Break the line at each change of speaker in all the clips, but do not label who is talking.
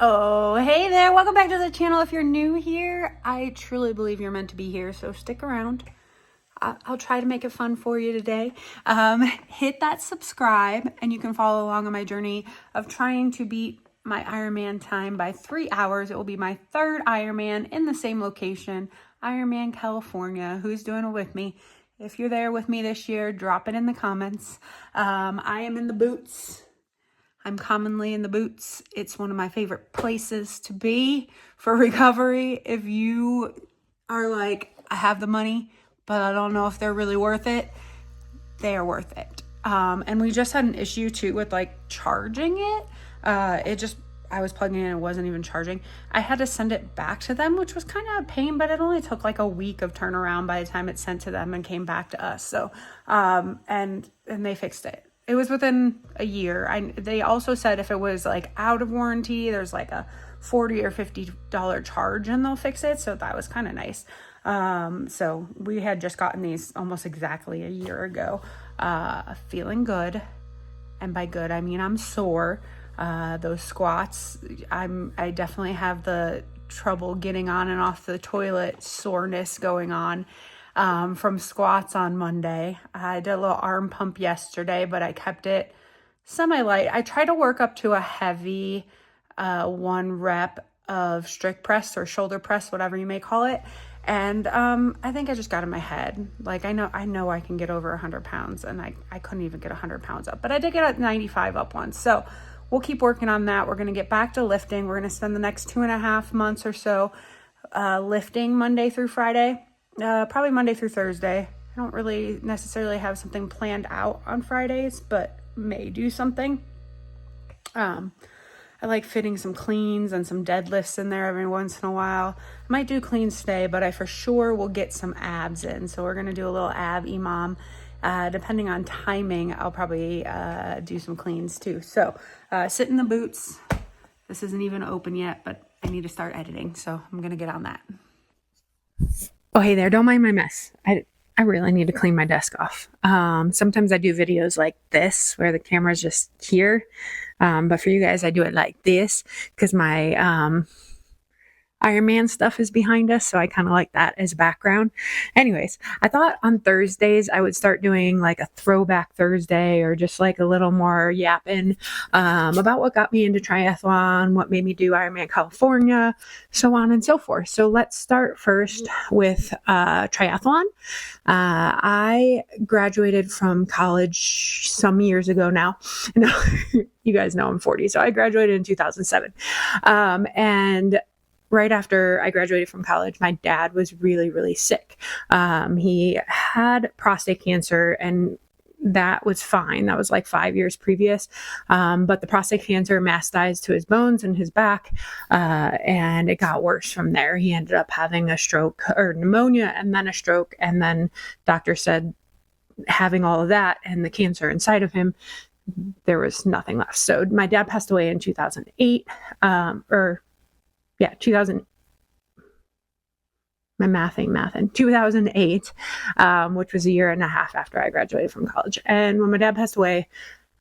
Oh, hey there. Welcome back to the channel. If you're new here, I truly believe you're meant to be here, so stick around. I'll try to make it fun for you today. Hit that subscribe, and you can follow along on my journey of trying to beat my Ironman time by 3 hours. It will be my third Ironman in the same location, Ironman, California. Who's doing it with me? If you're there with me this year, drop it in the comments. I am in the boots. I'm commonly in the boots. It's one of my favorite places to be for recovery. If you are like, I have the money, but I don't know if they're really worth it, they are worth it. And we just had an issue too with like charging it. I was plugging in and it wasn't even charging. I had to send it back to them, which was kind of a pain, but it only took like a week of turnaround by the time it sent to them and came back to us. So, and they fixed it. It was within a year. They also said if it was like out of warranty, there's like a $40 or $50 charge and they'll fix it. So that was kind of nice. So we had just gotten these almost exactly a year ago, feeling good. And by good, I mean, I'm sore. Those squats, I definitely have the trouble getting on and off the toilet soreness going on. From squats on Monday. I did a little arm pump yesterday, but I kept it semi-light. I try to work up to a heavy 1 rep of strict press or shoulder press, whatever you may call it. And I think I just got in my head. Like I know I can get over 100 pounds, and I couldn't even get 100 pounds up, but I did get at 95 up once. So we'll keep working on that. We're going to get back to lifting. We're going to spend the next 2.5 months or so lifting Monday through Friday. Probably Monday through Thursday. I don't really necessarily have something planned out on Fridays, but may do something. I like fitting some cleans and some deadlifts in there every once in a while. I might do cleans today, but I for sure will get some abs in. So we're going to do a little ab EMOM. Depending on timing, I'll probably do some cleans too. So sit in the boots. This isn't even open yet, but I need to start editing. So I'm going to get on that. Oh, hey there. Don't mind my mess. I really need to clean my desk off. Sometimes I do videos like this where the camera's just here. But for you guys, I do it like this because my Ironman stuff is behind us. So I kind of like that as background. Anyways, I thought on Thursdays I would start doing like a throwback Thursday or just like a little more yapping about what got me into triathlon, what made me do Ironman California, so on and so forth. So let's start first with triathlon. I graduated from college some years ago now. You guys know I'm 40. So I graduated in 2007. And right after I graduated from college, my dad was really, really sick. He had prostate cancer, and that was fine. That was like 5 years previous. But the prostate cancer metastasized to his bones and his back, and it got worse from there. He ended up having a stroke or pneumonia and then a stroke. And then doctor said, having all of that and the cancer inside of him, there was nothing left. So my dad passed away in 2008, 2000, my mathing, 2008, which was a year and a half after I graduated from college. And when my dad passed away,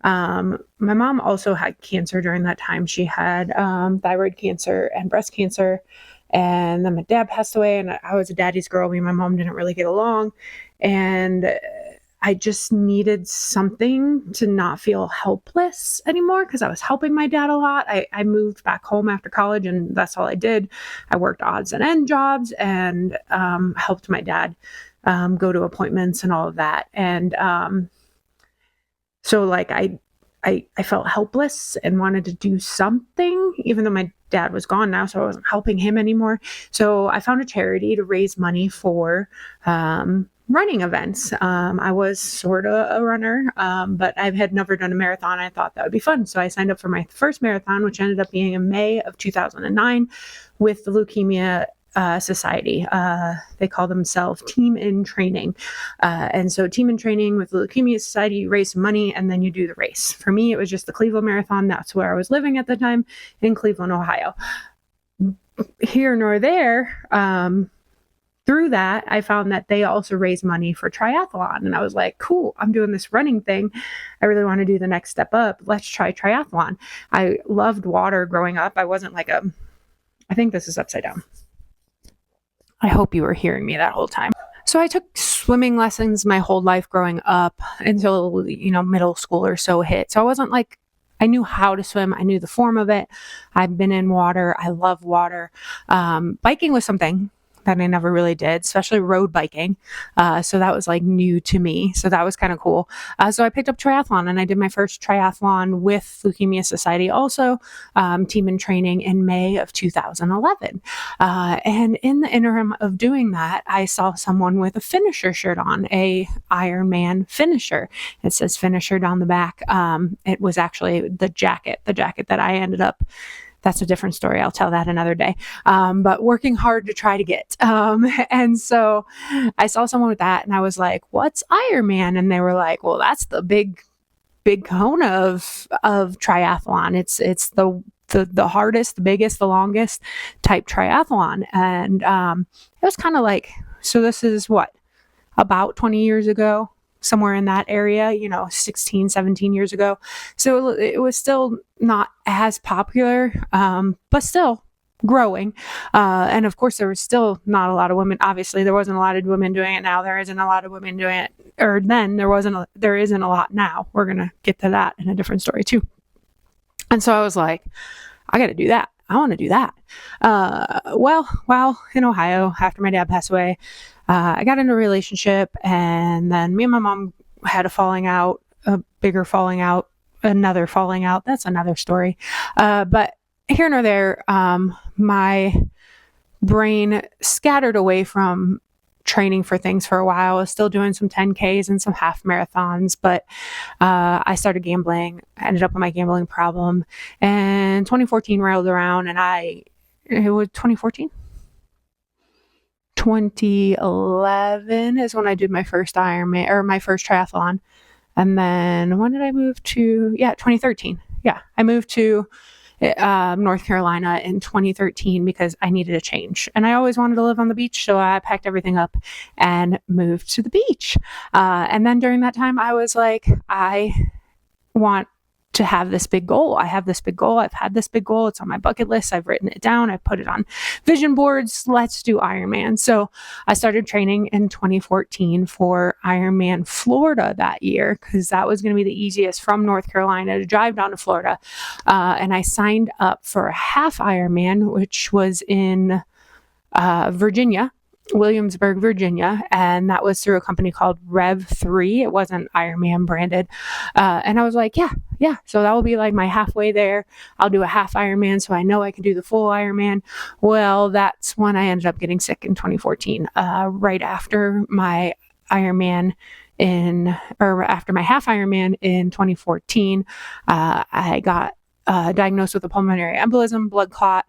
my mom also had cancer during that time. She had thyroid cancer and breast cancer. And then my dad passed away, and I was a daddy's girl. Me and my mom didn't really get along. And I just needed something to not feel helpless anymore because I was helping my dad a lot. I moved back home after college, and that's all I did. I worked odds and end jobs and helped my dad go to appointments and all of that. And so like I felt helpless and wanted to do something, even though my dad was gone now, so I wasn't helping him anymore. So I found a charity to raise money for running events. I was sort of a runner, but I had never done a marathon. I thought that would be fun. So I signed up for my first marathon, which ended up being in May of 2009 with the Leukemia Society. They call themselves Team in Training. And so Team in Training with the Leukemia Society, you raise some money and then you do the race. For me, it was just the Cleveland Marathon. That's where I was living at the time, in Cleveland, Ohio. Here nor there, through that, I found that they also raise money for triathlon. And I was like, cool, I'm doing this running thing. I really want to do the next step up. Let's try triathlon. I loved water growing up. I wasn't like I think this is upside down. I hope you were hearing me that whole time. So I took swimming lessons my whole life growing up until, middle school or so hit. So I wasn't like, I knew how to swim. I knew the form of it. I've been in water. I love water. Biking was something that I never really did, especially road biking. So that was like new to me. So that was kind of cool. So I picked up triathlon, and I did my first triathlon with Leukemia Society, also team in training in May of 2011. And in the interim of doing that, I saw someone with a finisher shirt on, a Ironman finisher. It says finisher down the back. It was actually the jacket that I ended up. That's a different story. I'll tell that another day. But working hard to try to get. And so I saw someone with that, and I was like, what's Ironman? And they were like, well, that's the big Kona of triathlon. It's the hardest, the biggest, the longest type triathlon. And it was kind of like, so this is what, about 20 years ago, somewhere in that area, 16, 17 years ago. So it was still not as popular, but still growing. And of course, there was still not a lot of women. Obviously, there wasn't a lot of women doing it now. There isn't a lot of women doing it. Or then there isn't a lot now. We're going to get to that in a different story too. And so I was like, I got to do that. I want to do that. Well, in Ohio, after my dad passed away, I got into a relationship, and then me and my mom had a bigger falling out, another falling out. That's another story. But here nor there, my brain scattered away from training for things for a while. I was still doing some 10Ks and some half marathons, but I started gambling. I ended up with my gambling problem, and 2014 rolled around, and it was 2014? 2011 is when I did my first Ironman, or my first triathlon. And then when did I move to? 2013. Yeah, I moved to North Carolina in 2013 because I needed a change. And I always wanted to live on the beach, so I packed everything up and moved to the beach. And then during that time, I was like, I want to have this big goal. I have this big goal. I've had this big goal. It's on my bucket list. I've written it down. I've put it on vision boards. Let's do Ironman. So I started training in 2014 for Ironman Florida that year, because that was going to be the easiest from North Carolina to drive down to Florida. And I signed up for a half Ironman, which was in Virginia, Williamsburg, Virginia, and that was through a company called Rev 3. It wasn't Ironman branded. And I was like, yeah. So that will be like my halfway there. I'll do a half Ironman, so I know I can do the full Ironman. Well, that's when I ended up getting sick in 2014, right after my Ironman after my half Ironman in 2014. I got diagnosed with a pulmonary embolism, blood clot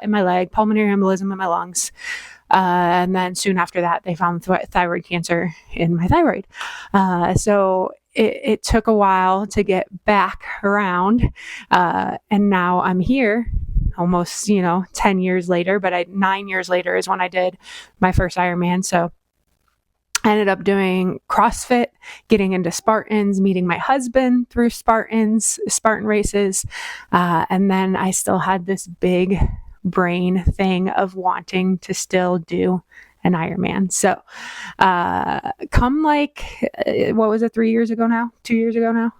in my leg, pulmonary embolism in my lungs. And then soon after that, they found thyroid cancer in my thyroid. So it took a while to get back around. And now I'm here almost, 10 years later, but 9 years later is when I did my first Ironman. So I ended up doing CrossFit, getting into Spartans, meeting my husband through Spartan races. And then I still had this big brain thing of wanting to still do an Ironman. So come what was it, 3 years ago now? 2 years ago now?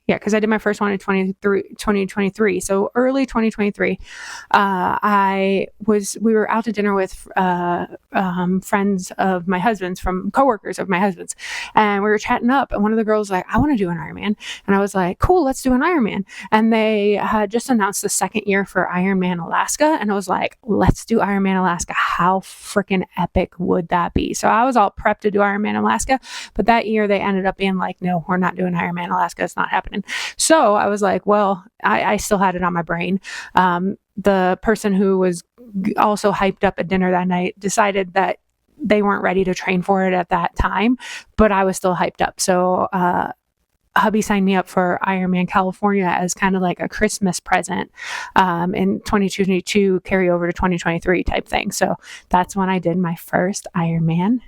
Yeah, because I did my first one in 2023. So early 2023, we were out to dinner with friends of my husband's, from coworkers of my husband's, and we were chatting up, and one of the girls was like, I want to do an Ironman. And I was like, cool, let's do an Ironman. And they had just announced the second year for Ironman Alaska, and I was like, let's do Ironman Alaska. How freaking epic would that be? So I was all prepped to do Ironman Alaska, but that year they ended up being like, no, we're not doing Ironman Alaska. It's not happening. So I was like, well, I still had it on my brain. The person who was also hyped up at dinner that night decided that they weren't ready to train for it at that time, but I was still hyped up. So hubby signed me up for Ironman California as kind of like a Christmas present in 2022, carry over to 2023 type thing. So that's when I did my first Ironman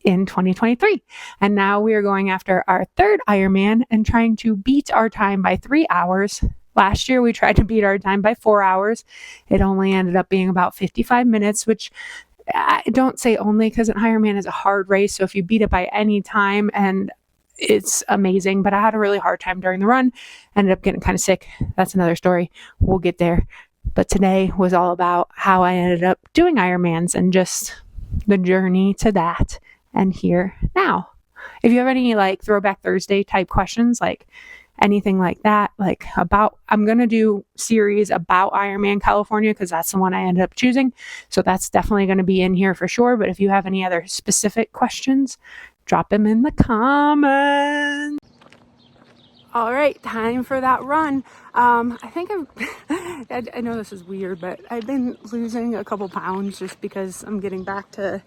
in 2023. And now we are going after our third Ironman and trying to beat our time by 3 hours. Last year, we tried to beat our time by 4 hours. It only ended up being about 55 minutes, which I don't say only because an Ironman is a hard race. So if you beat it by any time, and it's amazing, but I had a really hard time during the run, ended up getting kind of sick. That's another story. We'll get there. But today was all about how I ended up doing Ironmans and just the journey to that and here now. If you have any like Throwback Thursday type questions, like anything like that, like about, I'm going to do series about Ironman California because that's the one I ended up choosing. So that's definitely going to be in here for sure. But if you have any other specific questions, drop them in the comments. All right, time for that run. I think I know this is weird, but I've been losing a couple pounds just because I'm getting back to,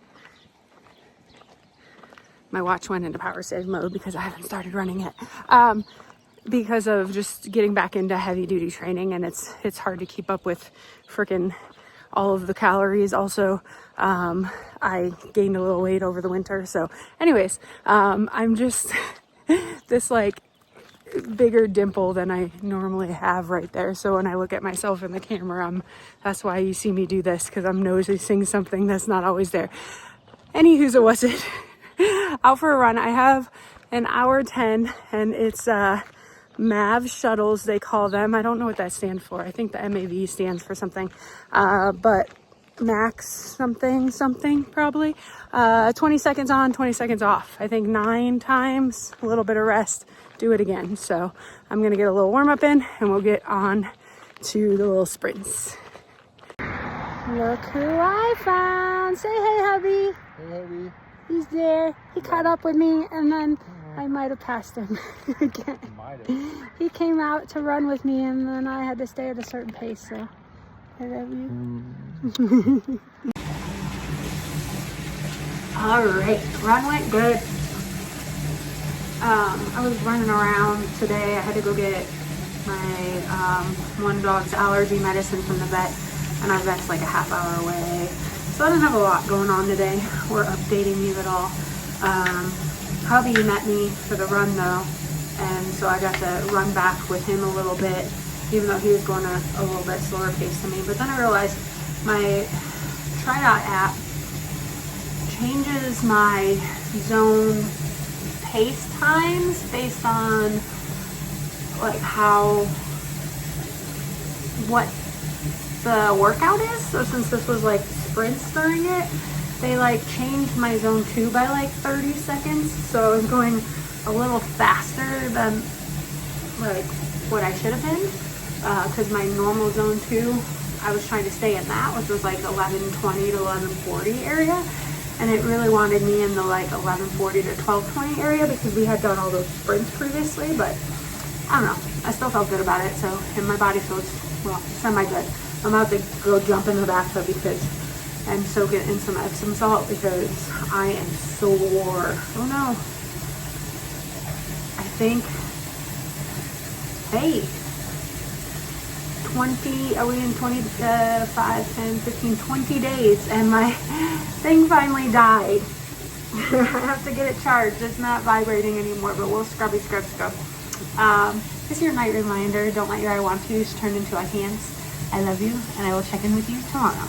my watch went into power save mode because I haven't started running yet. Because of just getting back into heavy duty training, and it's hard to keep up with freaking all of the calories. Also, I gained a little weight over the winter. So anyways, I'm just this like bigger dimple than I normally have right there. So when I look at myself in the camera, that's why you see me do this, because I'm noticing something that's not always there. Anywho's it wasn't out for a run. I have an hour 10, and it's MAV shuttles, they call them. I don't know what that stands for. I think the MAV stands for something, but max something probably. 20 seconds on, 20 seconds off. I think 9 times, a little bit of rest, do it again. So I'm gonna get a little warm up in, and we'll get on to the little sprints. Look who I found. Say hey, hubby.
Hey, hubby.
He's there. He caught up with me, and then I might have passed him again. He came out to run with me, and then I had to stay at a certain pace, so I love you. All right, run went good. I was running around today. I had to go get my one dog's allergy medicine from the vet, and our vet's like a half hour away. So I didn't have a lot going on today or updating you at all. Hubby met me for the run though, and so I got to run back with him a little bit, even though he was going a little bit slower pace than me. But then I realized my Triathlon app changes my zone pace times based on like what the workout is. So since this was like sprints during it, they like changed my zone 2 by like 30 seconds. So I was going a little faster than like what I should have been, because my normal zone 2, I was trying to stay in that, which was like 11:20 to 11:40 area. And it really wanted me in the like 11:40 to 12:20 area because we had done all those sprints previously. But I don't know, I still felt good about it. So, and my body feels, well, semi-good. I'm about to go jump in the bathtub because I'm soaking in some Epsom salt because I am sore. Oh no. I think, hey, 20, are we in 25, 10, 15, 20 days, and my thing finally died. I have to get it charged. It's not vibrating anymore, but we'll scrub. This is your night reminder. Don't let your I want to's turn into I can'ts. I love you, and I will check in with you tomorrow.